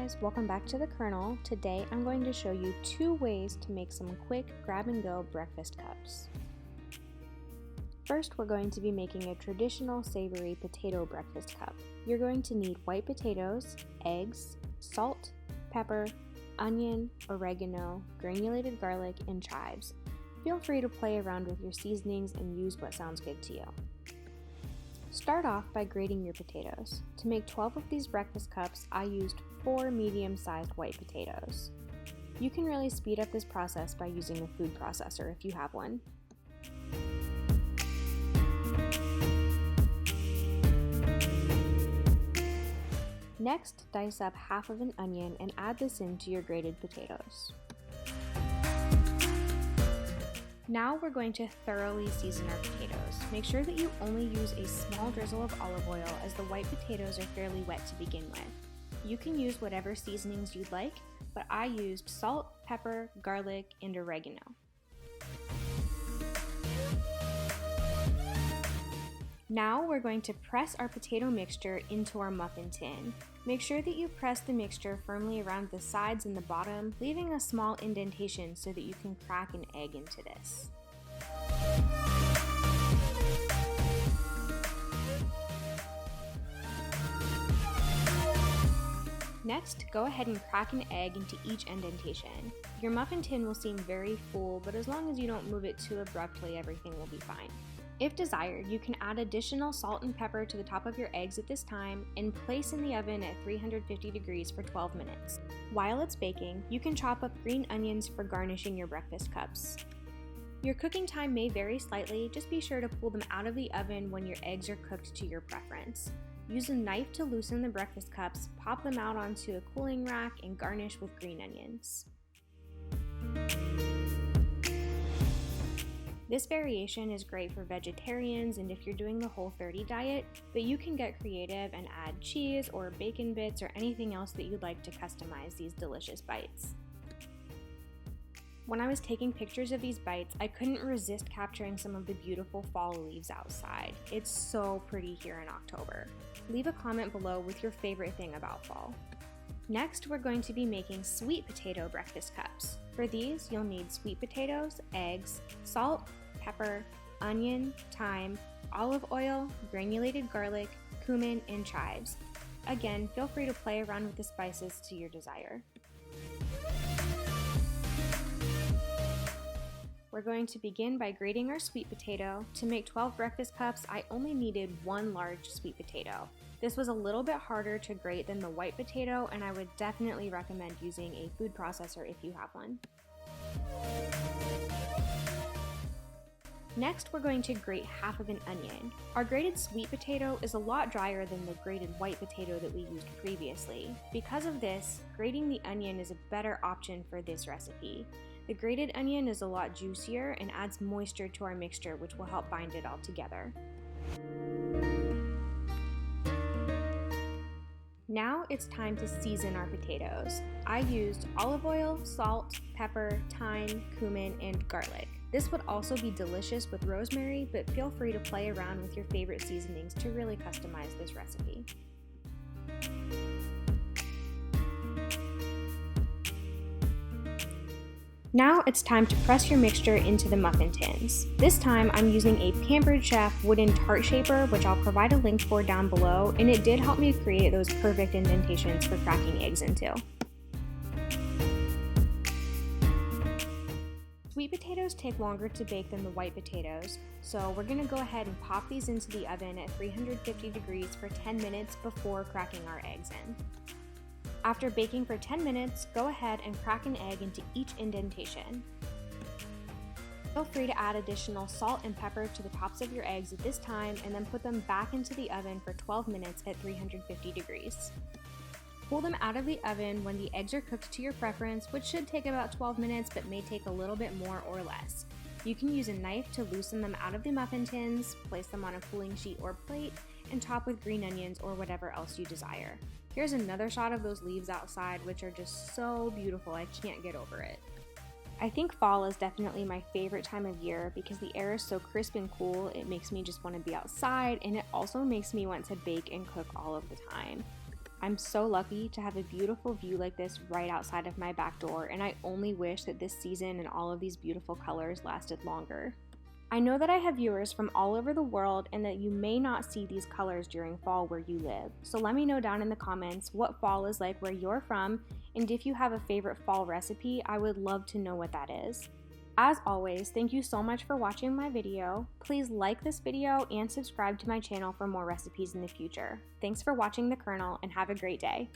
guys, welcome back to the Kernel. Today I'm going to show you 2 ways to make some quick grab-and-go breakfast cups. First, we're going to be making a traditional savory potato breakfast cup. You're going to need white potatoes, eggs, salt, pepper, onion, oregano, granulated garlic, and chives. Feel free to play around with your seasonings and use what sounds good to you. Start off by grating your potatoes. To make 12 of these breakfast cups, I used 4 medium-sized white potatoes. You can really speed up this process by using a food processor if you have one. Next, dice up half of an onion and add this into your grated potatoes. Now we're going to thoroughly season our potatoes. Make sure that you only use a small drizzle of olive oil as the white potatoes are fairly wet to begin with. You can use whatever seasonings you'd like, but I used salt, pepper, garlic, and oregano. Now we're going to press our potato mixture into our muffin tin. Make sure that you press the mixture firmly around the sides and the bottom, leaving a small indentation so that you can crack an egg into this. Next, go ahead and crack an egg into each indentation. Your muffin tin will seem very full, but as long as you don't move it too abruptly, everything will be fine. If desired, you can add additional salt and pepper to the top of your eggs at this time and place in the oven at 350 degrees for 12 minutes. While it's baking, you can chop up green onions for garnishing your breakfast cups. Your cooking time may vary slightly, just be sure to pull them out of the oven when your eggs are cooked to your preference. Use a knife to loosen the breakfast cups, pop them out onto a cooling rack, and garnish with green onions. This variation is great for vegetarians and if you're doing the Whole30 diet, but you can get creative and add cheese or bacon bits or anything else that you'd like to customize these delicious bites. When I was taking pictures of these bites, I couldn't resist capturing some of the beautiful fall leaves outside. It's so pretty here in October. Leave a comment below with your favorite thing about fall. Next, we're going to be making sweet potato breakfast cups. For these, you'll need sweet potatoes, eggs, salt, pepper, onion, thyme, olive oil, granulated garlic, cumin, and chives. Again, feel free to play around with the spices to your desire. We're going to begin by grating our sweet potato. To make 12 breakfast cups, I only needed 1 large sweet potato. This was a little bit harder to grate than the white potato, and I would definitely recommend using a food processor if you have one. Next, we're going to grate half of an onion. Our grated sweet potato is a lot drier than the grated white potato that we used previously. Because of this, grating the onion is a better option for this recipe. The grated onion is a lot juicier and adds moisture to our mixture, which will help bind it all together. Now it's time to season our potatoes. I used olive oil, salt, pepper, thyme, cumin, and garlic. This would also be delicious with rosemary, but feel free to play around with your favorite seasonings to really customize this recipe. Now it's time to press your mixture into the muffin tins. This time I'm using a Pampered Chef wooden tart shaper, which I'll provide a link for down below, and it did help me create those perfect indentations for cracking eggs into. Sweet potatoes take longer to bake than the white potatoes, so we're going to go ahead and pop these into the oven at 350 degrees for 10 minutes before cracking our eggs in. After baking for 10 minutes, go ahead and crack an egg into each indentation. Feel free to add additional salt and pepper to the tops of your eggs at this time and then put them back into the oven for 12 minutes at 350 degrees. Pull them out of the oven when the eggs are cooked to your preference, which should take about 12 minutes but may take a little bit more or less. You can use a knife to loosen them out of the muffin tins, place them on a cooling sheet or plate, and top with green onions or whatever else you desire. Here's another shot of those leaves outside, which are just so beautiful. I can't get over it. I think fall is definitely my favorite time of year because the air is so crisp and cool. It makes me just want to be outside, and it also makes me want to bake and cook all of the time. I'm so lucky to have a beautiful view like this right outside of my back door, and I only wish that this season and all of these beautiful colors lasted longer. I know that I have viewers from all over the world and that you may not see these colors during fall where you live. So let me know down in the comments what fall is like where you're from, and if you have a favorite fall recipe, I would love to know what that is. As always, thank you so much for watching my video. Please like this video and subscribe to my channel for more recipes in the future. Thanks for watching The Kernel and have a great day.